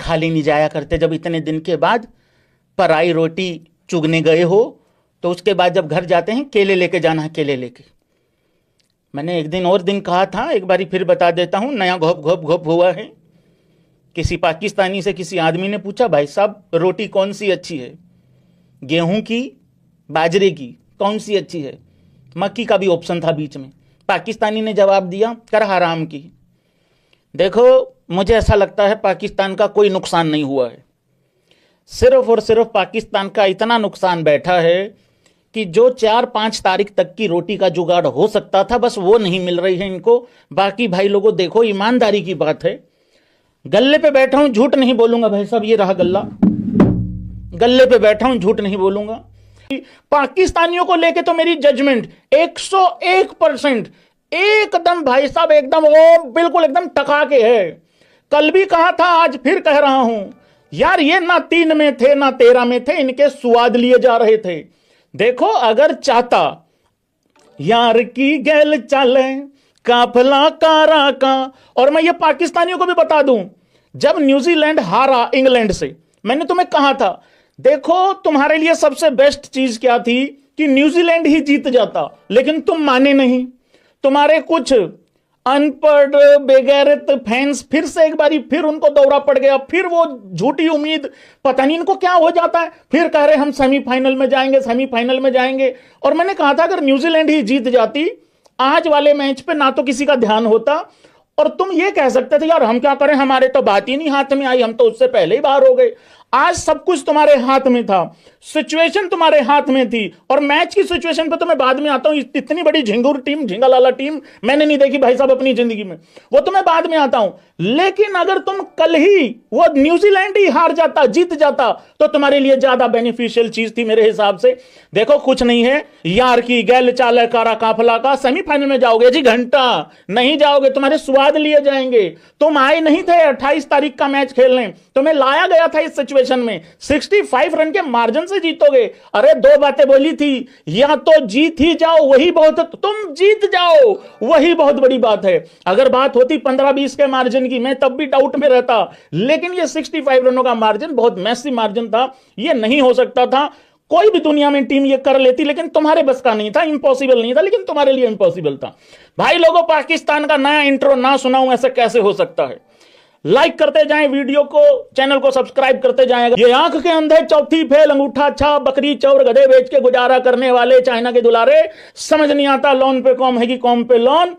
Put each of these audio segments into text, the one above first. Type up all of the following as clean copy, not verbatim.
खाली नहीं जाया करते। जब इतने दिन के बाद पराई रोटी चुगने गए हो तो उसके बाद जब घर जाते हैं केले लेके जाना है, केले लेके। मैंने एक दिन और दिन कहा था, एक बारी फिर बता देता हूं, नया घोप घोप घोप हुआ है। किसी पाकिस्तानी से किसी आदमी ने पूछा, भाई साहब रोटी कौन सी अच्छी है, गेहूं की बाजरे की, कौन सी अच्छी है? मक्की का भी ऑप्शन था बीच में। पाकिस्तानी ने जवाब दिया, कर हराम की। देखो मुझे ऐसा लगता है पाकिस्तान का कोई नुकसान नहीं हुआ है, सिर्फ और सिर्फ पाकिस्तान का इतना नुकसान बैठा है कि जो 4-5 तारीख तक की रोटी का जुगाड़ हो सकता था बस वो नहीं मिल रही है इनको। बाकी भाई लोगों देखो, ईमानदारी की बात है, गल्ले पे बैठा हूं, झूठ नहीं बोलूंगा भाई साहब, ये रहा गल्ला, गल्ले पे बैठा हूं, झूठ नहीं बोलूंगा। पाकिस्तानियों को लेके तो मेरी जजमेंट 101% एकदम भाई साहब, एकदम वो बिल्कुल एकदम टका के है। कल भी कहा था, आज फिर कह रहा हूं यार, ये ना 3 में थे ना 13 में थे, इनके स्वाद लिए जा रहे थे। देखो अगर चाहता यार की गैल चाले काफला कारा का। और मैं ये पाकिस्तानियों को भी बता दूं, जब न्यूजीलैंड हारा इंग्लैंड से, मैंने तुम्हें कहा था देखो तुम्हारे लिए सबसे बेस्ट चीज क्या थी कि न्यूजीलैंड ही जीत जाता, लेकिन तुम माने नहीं। तुम्हारे कुछ अनपढ़ बेगैरत फैंस फिर से एक बारी फिर उनको दौरा पड़ गया, फिर वो झूठी उम्मीद, पता नहीं इनको क्या हो जाता है, फिर कह रहे हम सेमीफाइनल में जाएंगे, सेमीफाइनल में जाएंगे। और मैंने कहा था अगर न्यूजीलैंड ही जीत जाती आज वाले मैच पे ना तो किसी का ध्यान होता, और तुम ये कह सकते थे यार हम क्या करें, हमारे तो बात ही नहीं हाथ में आई, हम तो उससे पहले ही बाहर हो गए। आज सब कुछ तुम्हारे हाथ में था, सिचुएशन तुम्हारे हाथ में थी, और मैच की सिचुएशन पे तो मैं बाद में आता हूं। इतनी बड़ी झिंगुर टीम, झिंगालाला टीम मैंने नहीं देखी भाई साहब अपनी जिंदगी में, वो तो मैं बाद में आता हूं। लेकिन अगर तुम कल ही वो न्यूजीलैंड ही हार जाता, जीत जाता, तो तुम्हारे लिए ज्यादा बेनिफिशियल चीज थी मेरे हिसाब से। देखो कुछ नहीं है, यार की गैल चाले कारा काफला का, सेमीफाइनल में जाओगे जी, घंटा नहीं जाओगे, तुम्हारे स्वाद लिए जाएंगे। तुम आए नहीं थे 28 तारीख का मैच खेलने, तुम्हें लाया गया था इस सिचुएशन में, 65 रन के मार्जिन से जीतोगे। अरे 2 बातें बोली थी, या तो जीत ही जाओ वही बहुत, तुम जीत जाओ वही बहुत बड़ी बात है। अगर बात होती 15-20 के मार्जिन की, मैं तब भी डाउट में रहता, लेकिन ये 65 रनों का मार्जिन बहुत मैसिव मार्जिन था, ये नहीं हो सकता था। कोई भी दुनिया में टीम ये कर लेती, लेकिन तुम्हारे बस का नहीं था, इंपॉसिबल नहीं था, लेकिन तुम्हारे लिए इंपॉसिबल था। भाई लोगों, पाकिस्तान का नया इंट्रो ना सुनाऊं ऐसे कैसे हो सकता है? लाइक करते जाएं वीडियो को, चैनल को सब्सक्राइब करते जाएं। ये आंख के अंधे चौथी फेल अंगूठा छा, बकरी चौर गधे बेच के गुजारा करने वाले चाइना के दुलारे, समझ नहीं आता लोन पे कॉम है कि कॉम पे लोन।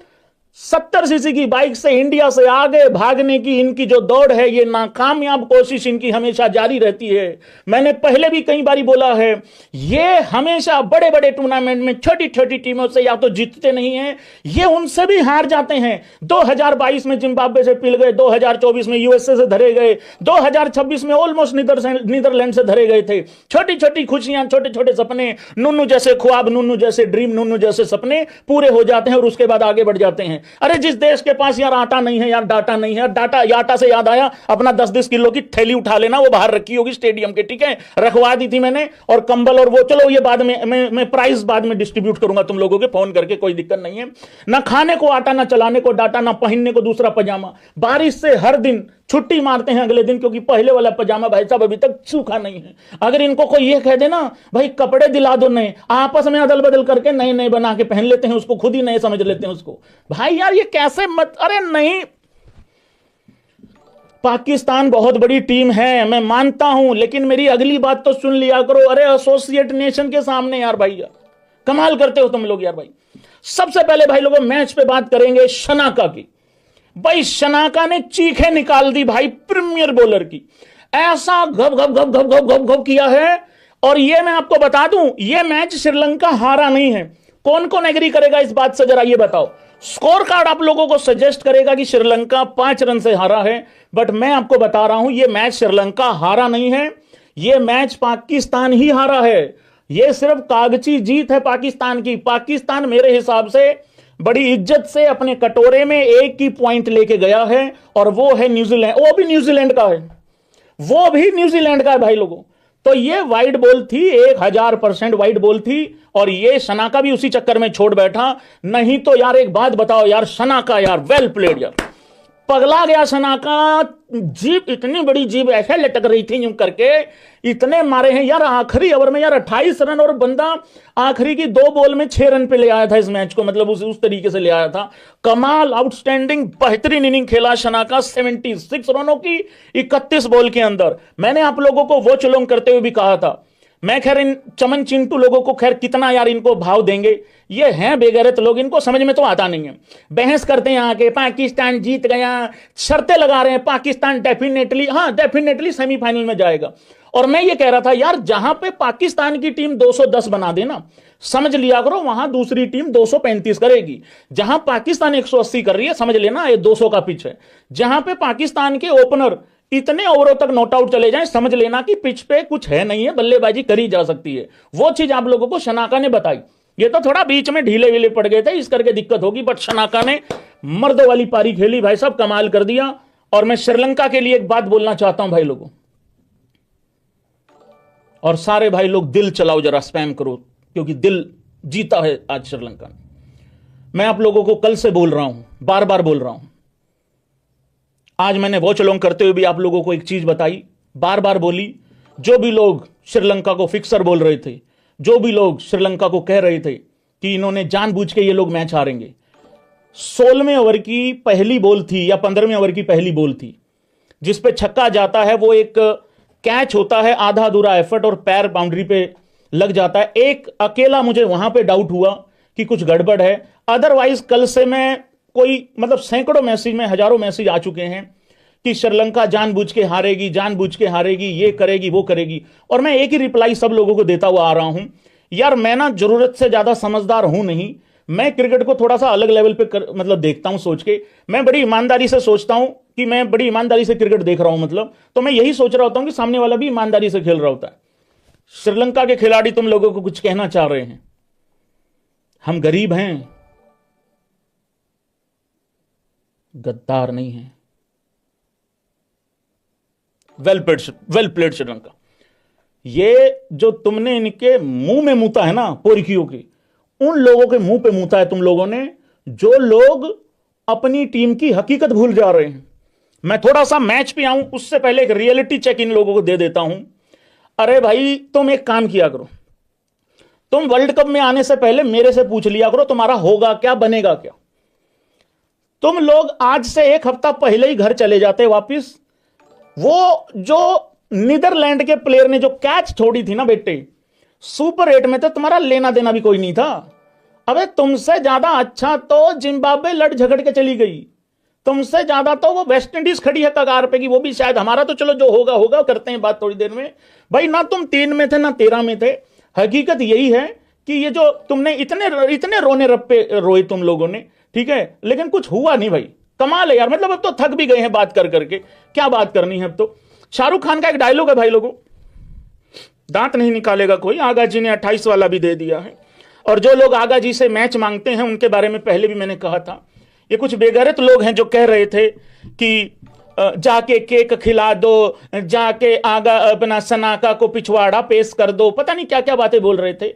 70 सीसी की बाइक से इंडिया से आगे भागने की इनकी जो दौड़ है, ये नाकामयाब कोशिश इनकी हमेशा जारी रहती है। मैंने पहले भी कई बार बोला है, ये हमेशा बड़े बड़े टूर्नामेंट में छोटी छोटी टीमों से या तो जीतते नहीं हैं, ये उनसे भी हार जाते हैं। 2022 में जिम्बाब्वे से पिल गए, 2024 में यूएसए से धरे गए, 2026 में ऑलमोस्ट नीदरलैंड से धरे गए थे। छोटी छोटी खुशियां, छोटे छोटे सपने, नुन्नू जैसे ख्वाब, नुन्नू जैसे ड्रीम, नुन्नू जैसे सपने पूरे हो जाते हैं और उसके बाद आगे बढ़ जाते हैं। अरे जिस देश के पास यार आटा नहीं है, यार डाटा नहीं है, डाटा आटा से याद आया, अपना 10-10 किलो की थैली उठा लेना, वो बाहर रखी होगी स्टेडियम के, ठीक है, रखवा दी थी मैंने। और कंबल और वो, चलो ये बाद में मैं प्राइस बाद में डिस्ट्रीब्यूट करूंगा तुम लोगों के फोन करके, कोई दिक्कत नहीं है। ना खाने को आटा, ना चलाने को डाटा, ना पहनने को दूसरा पजामा। बारिश से हर दिन छुट्टी मारते हैं अगले दिन, क्योंकि पहले वाला पजामा भाई साहब अभी तक सूखा नहीं है। अगर इनको कोई ये कह देना भाई कपड़े दिला दो नए, आपस में अदल बदल करके नए नए बना के पहन लेते हैं उसको, खुद ही नए समझ लेते हैं उसको। भाई यार ये कैसे मत, अरे नहीं, पाकिस्तान बहुत बड़ी टीम है मैं मानता हूं, लेकिन मेरी अगली बात तो सुन लिया करो। अरे एसोसिएट नेशन के सामने यार भाई, यार कमाल करते हो तुम लोग यार भाई। सबसे पहले भाई लोगों मैच पे बात करेंगे शनाका की। भाई शनाका ने चीखें निकाल दी भाई प्रीमियर बॉलर की, ऐसा घप घप घप घप घप घप घप किया है। और ये मैं आपको बता दूं, ये मैच श्रीलंका हारा नहीं है। कौन कौन एग्री करेगा इस बात से, जरा ये बताओ। स्कोर कार्ड आप लोगों को सजेस्ट करेगा कि श्रीलंका 5 रन से हारा है, बट मैं आपको बता रहा हूं ये मैच श्रीलंका हारा नहीं है, ये मैच पाकिस्तान ही हारा है। ये सिर्फ कागजी जीत है पाकिस्तान की। पाकिस्तान मेरे हिसाब से बड़ी इज्जत से अपने कटोरे में एक ही पॉइंट लेके गया है, और वो है न्यूजीलैंड, वो भी न्यूजीलैंड का है, वो भी न्यूजीलैंड का है भाई लोगों। तो ये वाइड बॉल थी, 1000% वाइड बॉल थी, और ये शनाका भी उसी चक्कर में छोड़ बैठा। नहीं तो यार एक बात बताओ यार, शनाका यार वेल प्लेड यार, पगला गया शनाका। जीप, इतनी बड़ी जीप ऐसे लटक रही थी यूं करके, इतने मारे हैं यार आखिरी ओवर में यार 28 रन, और बंदा आखिरी की 2 बॉल में 6 रन पे ले आया था इस मैच को, मतलब उस तरीके से ले आया था। कमाल, आउटस्टैंडिंग, बेहतरीन इनिंग खेला शनाका। 76 रनों की 31 बॉल के अंदर। मैंने आप लोगों को वो चुलोंग करते हुए भी कहा था, मैं खैर इन चमन चिंटू लोगों को खैर कितना यार इनको भाव देंगे, ये हैं बेगैरत लोग, इनको समझ में तो आता नहीं है। बहस करते हैं आके पाकिस्तान जीत गया, शर्तें लगा रहे हैं पाकिस्तान डेफिनेटली, हाँ डेफिनेटली सेमीफाइनल में जाएगा। और मैं ये कह रहा था यार, जहां पे पाकिस्तान की टीम 210 बना देना, समझ लिया करो वहां दूसरी टीम 235 करेगी। जहां पाकिस्तान 180 कर रही है, समझ लेना ये 200 का पिच है। जहां पे पाकिस्तान के ओपनर इतने ओवरों तक नॉट आउट चले जाएं, समझ लेना कि पिच पे कुछ है नहीं है, बल्लेबाजी करी जा सकती है। वो चीज आप लोगों को शनाका ने बताई। ये तो थोड़ा बीच में ढीले वीले पड़ गए थे, इस करके दिक्कत होगी, बट शनाका ने मर्द वाली पारी खेली भाई साहब, कमाल कर दिया। और मैं श्रीलंका के लिए एक बात बोलना चाहता हूं भाई लोगों, और सारे भाई लोग दिल चलाओ जरा, स्पैम करो, क्योंकि दिल जीता है आज श्रीलंका ने। मैं आप लोगों को कल से बोल रहा हूं, बार बार बोल रहा हूं, आज मैंने वॉच अलोंग करते हुए भी आप लोगों को एक चीज बताई, बार बार बोली। जो भी लोग श्रीलंका को फिक्सर बोल रहे थे, जो भी लोग श्रीलंका को कह रहे थे कि इन्होंने जानबूझ के ये लोग मैच हारेंगे, 16वें ओवर की पहली बॉल थी या 15वें ओवर की पहली बॉल थी, जिस पे छक्का जाता है, वो एक कैच होता है, आधा अधूरा एफर्ट, और पैर बाउंड्री पे लग जाता है। एक अकेला मुझे वहां पे डाउट हुआ कि कुछ गड़बड़ है, अदरवाइज कल से मैं कोई, मतलब सैकड़ों मैसेज में, हजारों मैसेज आ चुके हैं कि श्रीलंका जानबूझ के हारेगी, जानबूझ के हारेगी, ये करेगी वो करेगी। और मैं एक ही रिप्लाई सब लोगों को देता हुआ आ रहा हूं, यार मैं ना जरूरत से ज्यादा समझदार हूं नहीं, मैं क्रिकेट को थोड़ा सा अलग लेवल पे मतलब देखता हूं सोच के। मैं बड़ी ईमानदारी से सोचता हूं कि मैं बड़ी ईमानदारी से क्रिकेट देख रहा हूं, मतलब तो मैं यही सोच रहा होता हूं कि सामने वाला भी ईमानदारी से खेल रहा होता है। श्रीलंका के खिलाड़ी तुम लोगों को कुछ कहना चाह रहे हैं, हम गरीब हैं, गद्दार नहीं है। Well played Sri Lanka. ये जो तुमने इनके मुंह में मूता है ना, पोरखियों के, उन लोगों के मुंह पे मूता है तुम लोगों ने, जो लोग अपनी टीम की हकीकत भूल जा रहे हैं। मैं थोड़ा सा मैच पे आऊं उससे पहले एक रियलिटी चेक इन लोगों को दे देता हूं। अरे भाई, तुम एक काम किया करो, तुम वर्ल्ड कप में आने से पहले मेरे से पूछ लिया करो तुम्हारा होगा क्या, बनेगा क्या। तुम लोग आज से 1 हफ्ता पहले ही घर चले जाते वापिस। वो जो नीदरलैंड के प्लेयर ने जो कैच छोड़ी थी ना बेटे, सुपर 8 में तो तुम्हारा लेना देना भी कोई नहीं था। अबे तुमसे ज्यादा अच्छा तो जिम्बाब्वे लड़ झगड़ के चली गई, तुमसे ज्यादा तो वो वेस्ट इंडीज खड़ी है कगार पे कि वो भी शायद, हमारा तो चलो जो होगा होगा, करते हैं बात थोड़ी देर में। भाई ना तुम 3 में थे ना 13 में थे। हकीकत यही है कि ये जो तुमने इतने रोने रप्पे रोए तुम लोगों ने, ठीक है, लेकिन कुछ हुआ नहीं भाई। कमाल है यार, मतलब अब तो थक भी गए हैं बात कर करके, क्या बात करनी है अब तो। शाहरुख खान का एक डायलॉग है भाई लोगों, दांत नहीं निकालेगा कोई, आगा जी ने 28 वाला भी दे दिया है। और जो लोग आगा जी से मैच मांगते हैं उनके बारे में पहले भी मैंने कहा था, ये कुछ बेगैरत लोग हैं जो कह रहे थे कि जाके केक खिला दो, जाके आगा अपना सनाका को पिछवाड़ा पेश कर दो, पता नहीं क्या क्या बातें बोल रहे थे।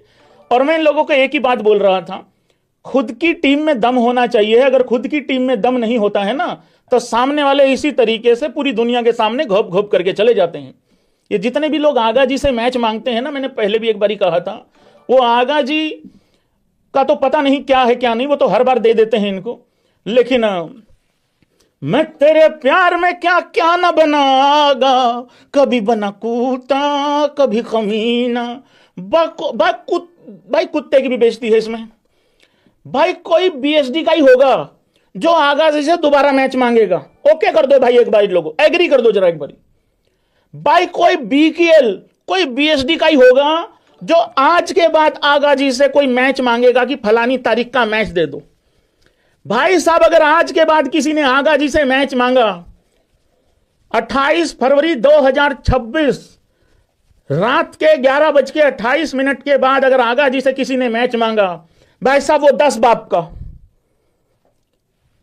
और मैं इन लोगों को एक ही बात बोल रहा था, खुद की टीम में दम होना चाहिए। अगर खुद की टीम में दम नहीं होता है ना, तो सामने वाले इसी तरीके से पूरी दुनिया के सामने घोप घोप करके चले जाते हैं। ये जितने भी लोग आगा जी से मैच मांगते हैं ना, मैंने पहले भी एक बार कहा था, वो आगा जी का तो पता नहीं क्या है क्या नहीं, वो तो हर बार दे देते हैं इनको। लेकिन मैं तेरे प्यार में क्या क्या ना बनागा, कभी बना कूता कभी कमीना। भाई कुत्ते की भी बेइज्जती है इसमें। भाई कोई बीएसडी का ही होगा जो आगा जी से दोबारा मैच मांगेगा। ओके कर दो भाई, एक बार लोगों एग्री कर दो जरा एक बार। भाई कोई बीकेएल, कोई बीएसडी का ही होगा जो आज के बाद आगा जी से कोई मैच मांगेगा कि फलानी तारीख का मैच दे दो। भाई साहब, अगर आज के बाद किसी ने आगा जी से मैच मांगा 28 फरवरी 2026 रात के 11:28 के बाद, अगर आगा जी से किसी ने मैच मांगा, भाई साहब वो 10 बाप का।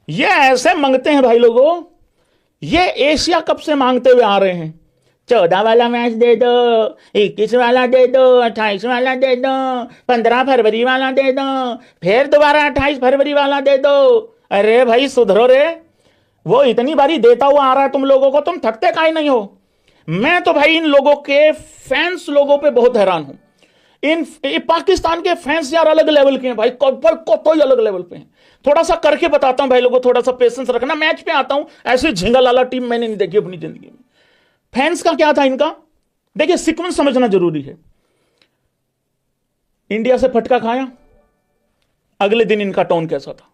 ये ऐसे मांगते हैं भाई लोगों, ये एशिया कप से मांगते हुए आ रहे हैं। 14 वाला मैच दे दो, 21 वाला दे दो, 28 वाला दे दो, 15 फरवरी वाला दे दो, फिर दोबारा 28 फरवरी वाला दे दो। अरे भाई सुधरो रे, वो इतनी बारी देता हुआ आ रहा है तुम लोगों को, तुम थकते काहे नहीं हो? मैं तो भाई इन लोगों के फैंस लोगों पे बहुत हैरान हूं। पाकिस्तान के फैंस यार अलग लेवल के हैं भाई, को ही अलग लेवल पे हैं। थोड़ा सा करके बताता हूं भाई लोगों, थोड़ा सा पेशेंस रखना। मैच पे आता हूं, ऐसे झिंगा लाला टीम मैंने नहीं देखी अपनी जिंदगी में। फैंस का क्या था इनका, देखिए सीक्वेंस समझना जरूरी है। इंडिया से फटका खाया, अगले दिन इनका टोन कैसा था?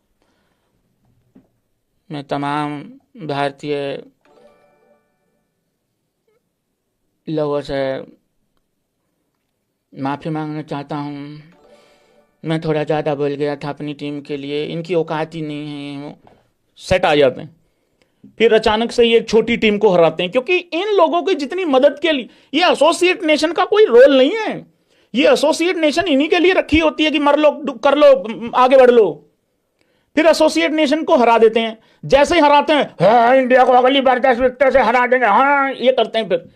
मैं तमाम भारतीय लोगों से माफी मांगना चाहता हूं, मैं थोड़ा ज्यादा बोल गया था अपनी टीम के लिए, इनकी औकात ही नहीं है। वो सेट आ जाते हैं, फिर अचानक से ये एक छोटी टीम को हराते हैं। क्योंकि इन लोगों की जितनी मदद के लिए, ये एसोसिएट नेशन का कोई रोल नहीं है। ये एसोसिएट नेशन इन्हीं के लिए रखी होती है कि मर लो, कर लो, आगे बढ़ लो। फिर एसोसिएट नेशन को हरा देते हैं। जैसे ही हराते हैं, हाँ इंडिया को अगली बार 10 विकेट से हरा देंगे, हाँ ये करते हैं। फिर